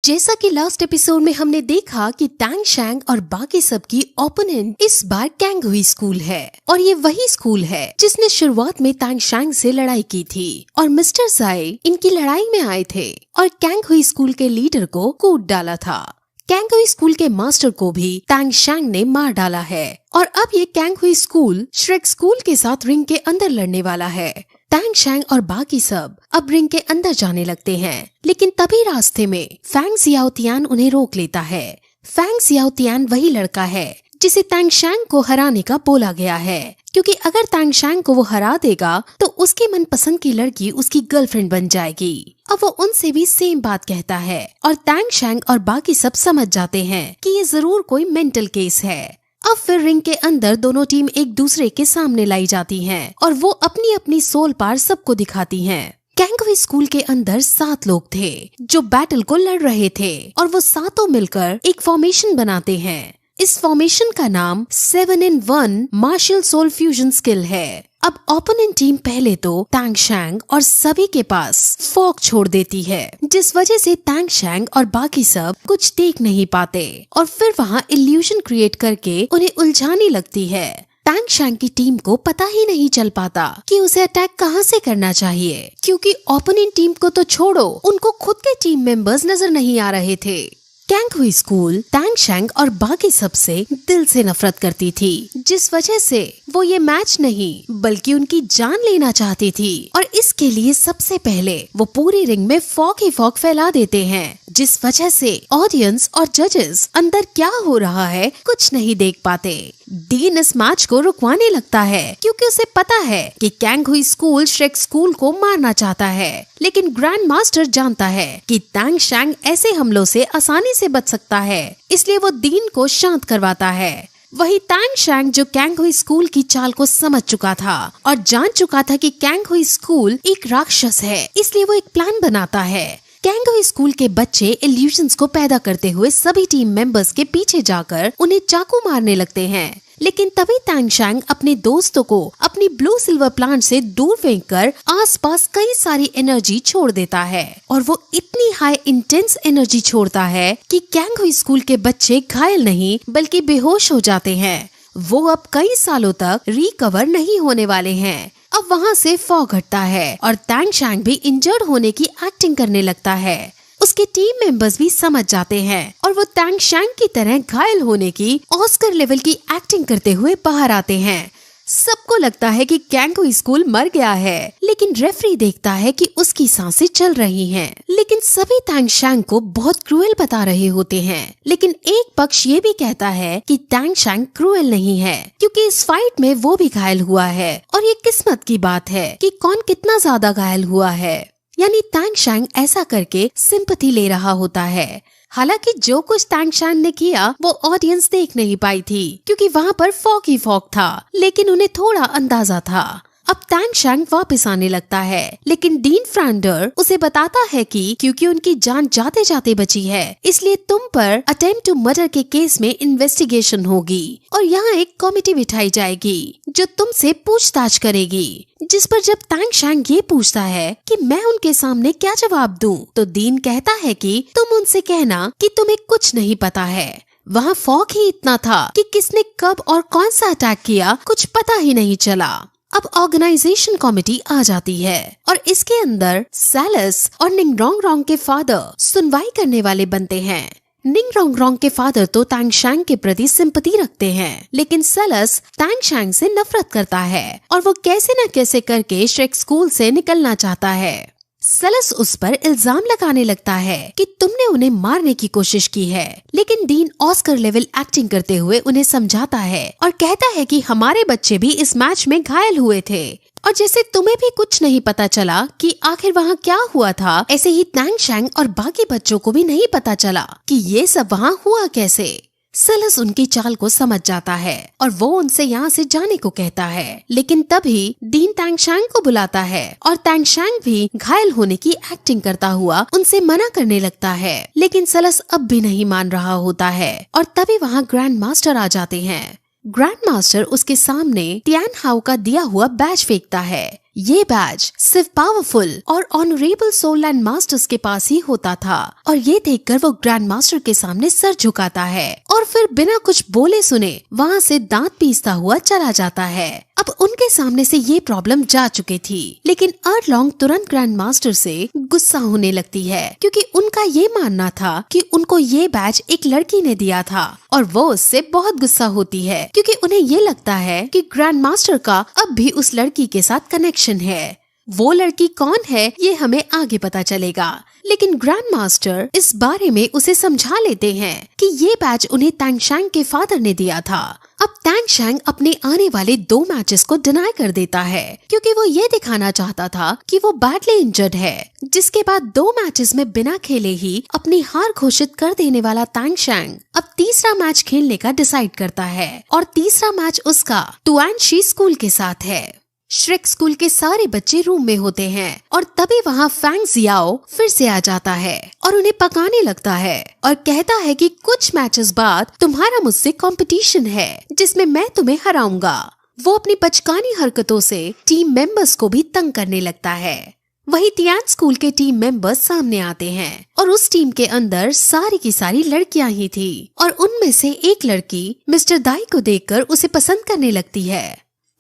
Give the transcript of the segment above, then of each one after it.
जैसा कि last episode में हमने देखा कि टैंग शैंग और बाकी सबकी ओपोनेंट इस बार कैंग हुई स्कूल है और ये वही स्कूल है जिसने शुरुआत में टैंग शैंग से लड़ाई की थी और मिस्टर ज़ाई इनकी लड़ाई में आए थे और कैंग हुई स्कूल के लीडर को कूट डाला था। कैंग हुई स्कूल के मास्टर को भी टैंग शैंग ने मार डाला है और अब ये कैंग हुई स्कूल श्रेक स्कूल के साथ रिंग के अंदर लड़ने वाला है। टैंग शैंग और बाकी सब अब रिंग के अंदर जाने लगते हैं, लेकिन तभी रास्ते में फैंग जियाओतियान उन्हें रोक लेता है। फैंग जियाओतियान वही लड़का है जिसे टैंग शैंग को हराने का बोला गया है, क्योंकि अगर टैंग शैंग को वो हरा देगा तो उसकी मनपसंद की लड़की उसकी गर्लफ्रेंड बन जाएगी। अब वो उनसे भी सेम बात कहता है और टैंग शैंग और बाकी सब समझ जाते हैं कि ये जरूर कोई मेंटल केस है। अब फिर रिंग के अंदर दोनों टीम एक दूसरे के सामने लाई जाती हैं और वो अपनी अपनी सोल पार सबको दिखाती हैं। कैंग हुई स्कूल के अंदर 7 लोग थे जो बैटल को लड़ रहे थे और वो सातों मिलकर एक फॉर्मेशन बनाते हैं। इस फॉर्मेशन का नाम 7 in 1 martial soul fusion skill है। अब ओपोनेंट टीम पहले तो टैंग शैंग और सभी के पास फॉग छोड़ देती है, जिस वजह से टैंग शैंग और बाकी सब कुछ देख नहीं पाते और फिर वहाँ इल्यूजन क्रिएट करके उन्हें उलझाने लगती है। टैंग शैंग की टीम को पता ही नहीं चल पाता कि उसे अटैक कहाँ से करना चाहिए, क्योंकि ओपोनेंट टीम को तो छोड़ो, उनको खुद के टीम मेंबर्स नजर नहीं आ रहे थे। कैंग हुई स्कूल टैंग शैंग और बाकी सबसे दिल से नफरत करती थी, जिस वजह से वो ये मैच नहीं बल्कि उनकी जान लेना चाहती थी और इसके लिए सबसे पहले वो पूरी रिंग में फॉग ही फॉग फैला देते हैं, जिस वजह से ऑडियंस और जजेस अंदर क्या हो रहा है कुछ नहीं देख पाते। डीन इस मैच को रुकवाने लगता है क्योंकि उसे पता है कि कैंग हुई स्कूल श्रेक स्कूल को मारना चाहता है, लेकिन ग्रैंड मास्टर जानता है कि टैंग शैंग ऐसे हमलों से आसानी से बच सकता है, इसलिए वो डीन को शांत करवाता है। वही टैंग शैंग जो कैंग हुई स्कूल की चाल को समझ चुका था और जान चुका था कि कैंग हुई स्कूल एक राक्षस है, इसलिए वो एक प्लान बनाता है। कैंग हुई स्कूल के बच्चे इल्यूजन्स को पैदा करते हुए सभी टीम मेंबर्स के पीछे जाकर उन्हें चाकू मारने लगते हैं, लेकिन तभी टैंग शैंग अपने दोस्तों को अपनी ब्लू सिल्वर प्लांट से दूर फेंककर आसपास कई सारी एनर्जी छोड़ देता है और वो इतनी हाई इंटेंस एनर्जी छोड़ता है कि कैंग हुई स्कूल के बच्चे घायल नहीं बल्कि बेहोश हो जाते हैं। वो अब कई सालों तक रिकवर नहीं होने वाले हैं। अब वहाँ से फॉग हटता है और टैंग शैंग भी इंजर्ड होने की एक्टिंग करने लगता है। उसके टीम मेंबर्स भी समझ जाते हैं और वो टैंग शैंग की तरह घायल होने की ऑस्कर लेवल की एक्टिंग करते हुए बाहर आते हैं। सबको लगता है कि कैंग हुई स्कूल मर गया है, लेकिन रेफरी देखता है कि उसकी सांसें चल रही हैं। लेकिन सभी टैंग शैंग को बहुत क्रूएल बता रहे होते हैं, लेकिन एक पक्ष ये भी कहता है कि टैंग शैंग क्रूएल नहीं है क्योंकि इस फाइट में वो भी घायल हुआ है और ये किस्मत की बात है कि कौन कितना ज्यादा घायल हुआ है। यानी टैंग शैंग ऐसा करके सिंपैथी ले रहा होता है। हालांकि जो कुछ टैंग शैंग ने किया वो ऑडियंस देख नहीं पाई थी क्योंकि वहाँ पर फॉग ही फॉग था, लेकिन उन्हें थोड़ा अंदाजा था। अब टैंग शैंग वापस आने लगता है, लेकिन डीन फ्रांडर उसे बताता है कि क्योंकि उनकी जान जाते जाते बची है इसलिए तुम पर अटेम्प्ट टू मर्डर के केस में इन्वेस्टिगेशन होगी और यहाँ एक कमेटी बिठाई जाएगी जो तुमसे पूछताछ करेगी। जिस पर जब टैंग शैंग ये पूछता है कि मैं उनके सामने क्या जवाब दूं, तो डीन कहता है कि तुम उनसे कहना कि तुम्हें कुछ नहीं पता है। वहाँ फॉग ही इतना था कि किसने कब और कौन सा अटैक किया कुछ पता ही नहीं चला। अब ऑर्गेनाइजेशन कमेटी आ जाती है और इसके अंदर सैलस और निंगरोंग के फादर सुनवाई करने वाले बनते हैं। निंगरोंग के फादर तो टैंग शैंग के प्रति सिंपैथी रखते हैं, लेकिन सैलस टैंग शैंग से नफरत करता है और वो कैसे न कैसे करके श्रेक स्कूल से निकलना चाहता है। सैलस उस पर इल्जाम लगाने लगता है कि तुमने उन्हें मारने की कोशिश की है, लेकिन डीन ऑस्कर लेवल एक्टिंग करते हुए उन्हें समझाता है और कहता है कि हमारे बच्चे भी इस मैच में घायल हुए थे और जैसे तुम्हें भी कुछ नहीं पता चला कि आखिर वहाँ क्या हुआ था, ऐसे ही टैंग शैंग और बाकी बच्चों को भी नहीं पता चला कि ये सब वहाँ हुआ कैसे। सैलस उनकी चाल को समझ जाता है और वो उनसे यहाँ से जाने को कहता है, लेकिन तभी डीन टैंग शैंग को बुलाता है और टैंग शैंग भी घायल होने की एक्टिंग करता हुआ उनसे मना करने लगता है, लेकिन सैलस अब भी नहीं मान रहा होता है और तभी वहाँ ग्रैंड मास्टर आ जाते हैं। ग्रैंड मास्टर उसके सामने टियान हाउ का दिया हुआ बैज फेंकता है। ये बैज सिर्फ पावरफुल और ऑनरेबल सोल लैंड मास्टर्स के पास ही होता था और ये देखकर वो ग्रैंड मास्टर के सामने सर झुकाता है और फिर बिना कुछ बोले सुने वहाँ से दांत पीसता हुआ चला जाता है। अब उनके सामने से ये प्रॉब्लम जा चुकी थी, लेकिन अर्लॉन्ग तुरंत ग्रैंड मास्टर से गुस्सा होने लगती है क्योंकि उनका ये मानना था कि उनको ये बैज एक लड़की ने दिया था और वो उससे बहुत गुस्सा होती है क्योंकि उन्हें ये लगता है कि ग्रैंड मास्टर का अब भी उस लड़की के साथ कनेक्शन है। वो लड़की कौन है ये हमें आगे पता चलेगा, लेकिन ग्रैंड मास्टर इस बारे में उसे समझा लेते हैं कि ये बैच उन्हें तैंगशैंग के फादर ने दिया था। अब तैंगशैंग अपने आने वाले 2 मैचेस को डिनाई कर देता है क्योंकि वो ये दिखाना चाहता था कि वो बैडली इंजर्ड है, जिसके बाद 2 मैचेस में बिना खेले ही अपनी हार घोषित कर देने वाला तैंगशैंग अब तीसरा मैच खेलने का डिसाइड करता है और तीसरा मैच उसका टुआनशी स्कूल के साथ है। श्रेक स्कूल के सारे बच्चे रूम में होते हैं और तभी वहाँ फैंग जियाओ फिर से आ जाता है और उन्हें पकाने लगता है और कहता है कि कुछ मैचेस बाद तुम्हारा मुझसे कंपटीशन है जिसमें मैं तुम्हें हराऊंगा। वो अपनी बचकानी हरकतों से टीम मेंबर्स को भी तंग करने लगता है। वही तियान स्कूल के टीम मेंबर्स सामने आते हैं और उस टीम के अंदर सारी की सारी लड़कियां ही थी और उनमें से एक लड़की मिस्टर दाई को देखकर उसे पसंद करने लगती है।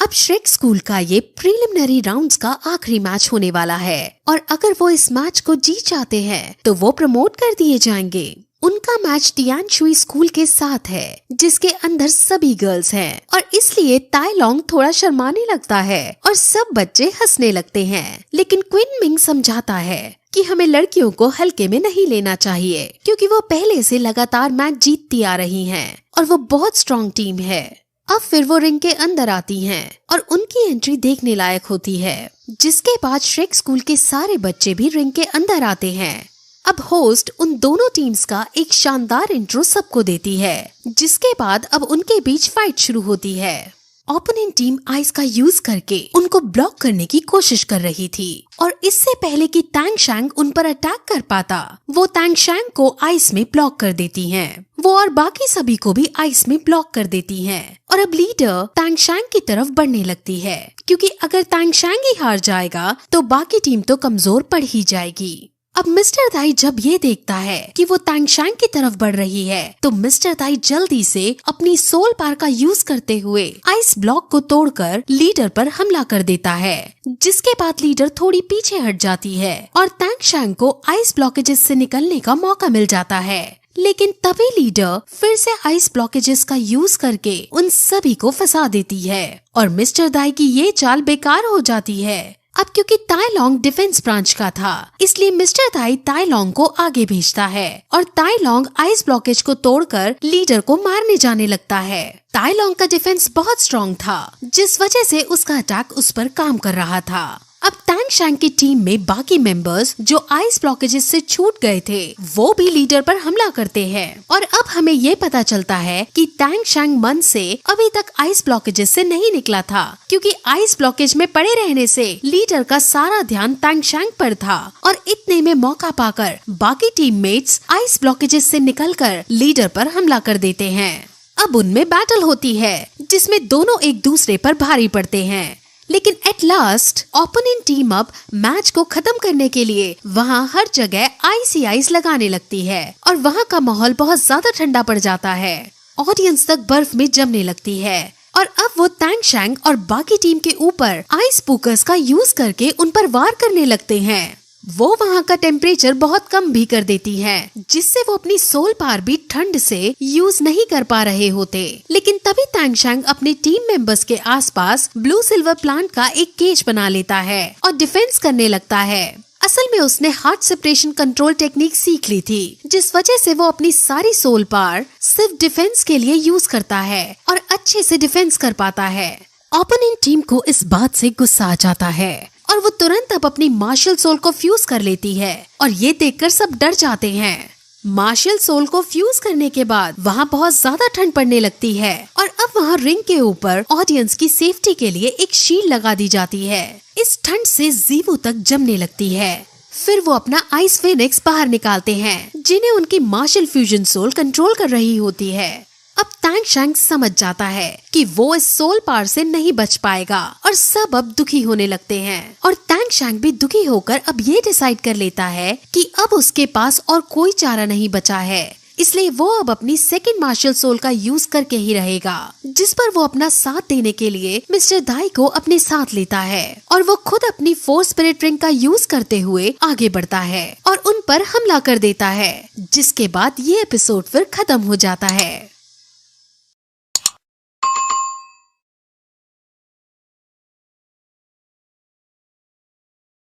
अब श्रेक स्कूल का ये प्रीलिमिनरी राउंड्स का आखिरी मैच होने वाला है और अगर वो इस मैच को जीत जाते हैं तो वो प्रमोट कर दिए जाएंगे। उनका मैच तियानशुई स्कूल के साथ है जिसके अंदर सभी गर्ल्स हैं और इसलिए ताइलोंग थोड़ा शर्माने लगता है और सब बच्चे हंसने लगते हैं, लेकिन क्विन मिंग समझाता है कि हमें लड़कियों को हल्के में नहीं लेना चाहिए क्योंकि वो पहले से लगातार मैच जीतती आ रही हैं और वो बहुत स्ट्रॉन्ग टीम है। अब फिर वो रिंग के अंदर आती हैं और उनकी एंट्री देखने लायक होती है, जिसके बाद श्रेक स्कूल के सारे बच्चे भी रिंग के अंदर आते हैं। अब होस्ट उन दोनों टीम्स का एक शानदार इंट्रो सबको देती है, जिसके बाद अब उनके बीच फाइट शुरू होती है। ओपोनेंट टीम आइस का यूज करके उनको ब्लॉक करने की कोशिश कर रही थी और इससे पहले कि तैंगशैंग उन पर अटैक कर पाता, वो तैंगशैंग को आइस में ब्लॉक कर देती हैं। वो और बाकी सभी को भी आइस में ब्लॉक कर देती हैं और अब लीडर तैंगशैंग की तरफ बढ़ने लगती है क्योंकि अगर तैंगशैंग ही हार जाएगा तो बाकी टीम तो कमजोर पड़ ही जाएगी। अब मिस्टर दाई जब ये देखता है कि वो तैंगशैंग की तरफ बढ़ रही है तो मिस्टर दाई जल्दी से अपनी सोल पावर का यूज करते हुए आइस ब्लॉक को तोड़कर लीडर पर हमला कर देता है, जिसके बाद लीडर थोड़ी पीछे हट जाती है और तैंगशैंग को आइस ब्लॉकेजेस से निकलने का मौका मिल जाता है। लेकिन तभी लीडर फिर से आइस ब्लॉकेजेस का यूज करके उन सभी को फंसा देती है और मिस्टर दाई की ये चाल बेकार हो जाती है। अब क्योंकि ताइलोंग डिफेंस ब्रांच का था, इसलिए मिस्टर दाई ताइलोंग को आगे भेजता है और ताइलोंग आइस ब्लॉकेज को तोड़कर लीडर को मारने जाने लगता है। ताइलोंग का डिफेंस बहुत स्ट्रॉन्ग था, जिस वजह से उसका अटैक उस पर काम कर रहा था। अब तैंगशैंग की टीम में बाकी मेंबर्स जो आइस ब्लॉकेजेस से छूट गए थे वो भी लीडर पर हमला करते हैं और अब हमें ये पता चलता है कि तैंगशैंग मन से अभी तक आइस ब्लॉकेजेस से नहीं निकला था क्योंकि आइस ब्लॉकेज में पड़े रहने से लीडर का सारा ध्यान तैंगशैंग पर था और इतने में मौका पाकर बाकी टीममेट्स आइस ब्लॉकेजेस से निकलकर लीडर पर हमला कर देते हैं। अब उनमें बैटल होती है जिसमें दोनों एक दूसरे पर भारी पड़ते हैं, लेकिन एट लास्ट ओपोनेंट टीम अब मैच को खत्म करने के लिए वहाँ हर जगह आइस ही आइस लगाने लगती है और वहाँ का माहौल बहुत ज्यादा ठंडा पड़ जाता है। ऑडियंस तक बर्फ में जमने लगती है और अब वो तैंगशैंग और बाकी टीम के ऊपर आइस पुकर्स का यूज करके उन पर वार करने लगते हैं। वो वहाँ का टेम्परेचर बहुत कम भी कर देती है, जिससे वो अपनी सोल पावर भी ठंड से यूज नहीं कर पा रहे होते। लेकिन तभी तैंगशैंग अपने टीम मेंबर्स के आसपास ब्लू सिल्वर प्लांट का एक केज बना लेता है और डिफेंस करने लगता है। असल में उसने हार्ट सेपरेशन कंट्रोल टेक्निक सीख ली थी, जिस वजह से वो अपनी सारी सोल पावर सिर्फ डिफेंस के लिए यूज करता है और अच्छे से डिफेंस कर पाता है। ओपोनेंट टीम को इस बात से गुस्सा आ जाता है और वो तुरंत अब अपनी मार्शल सोल को फ्यूज कर लेती है और ये देखकर सब डर जाते हैं। मार्शल सोल को फ्यूज करने के बाद वहाँ बहुत ज्यादा ठंड पड़ने लगती है और अब वहाँ रिंग के ऊपर ऑडियंस की सेफ्टी के लिए एक शील्ड लगा दी जाती है। इस ठंड से जीवो तक जमने लगती है। फिर वो अपना आइस फेनिक्स बाहर निकालते हैं, जिन्हें उनकी मार्शल फ्यूजन सोल कंट्रोल कर रही होती है। अब टैंग शैंग समझ जाता है कि वो इस सोल पावर से नहीं बच पाएगा और सब अब दुखी होने लगते हैं। और टैंग शैंग भी दुखी होकर अब ये डिसाइड कर लेता है कि अब उसके पास और कोई चारा नहीं बचा है, इसलिए वो अब अपनी सेकंड मार्शल सोल का यूज करके ही रहेगा, जिस पर वो अपना साथ देने के लिए मिस्टर दाई को अपने साथ लेता है और वो खुद अपनी फोर्स स्पिरिट रिंग का यूज करते हुए आगे बढ़ता है और उन पर हमला कर देता है, जिसके बाद ये एपिसोड फिर खत्म हो जाता है।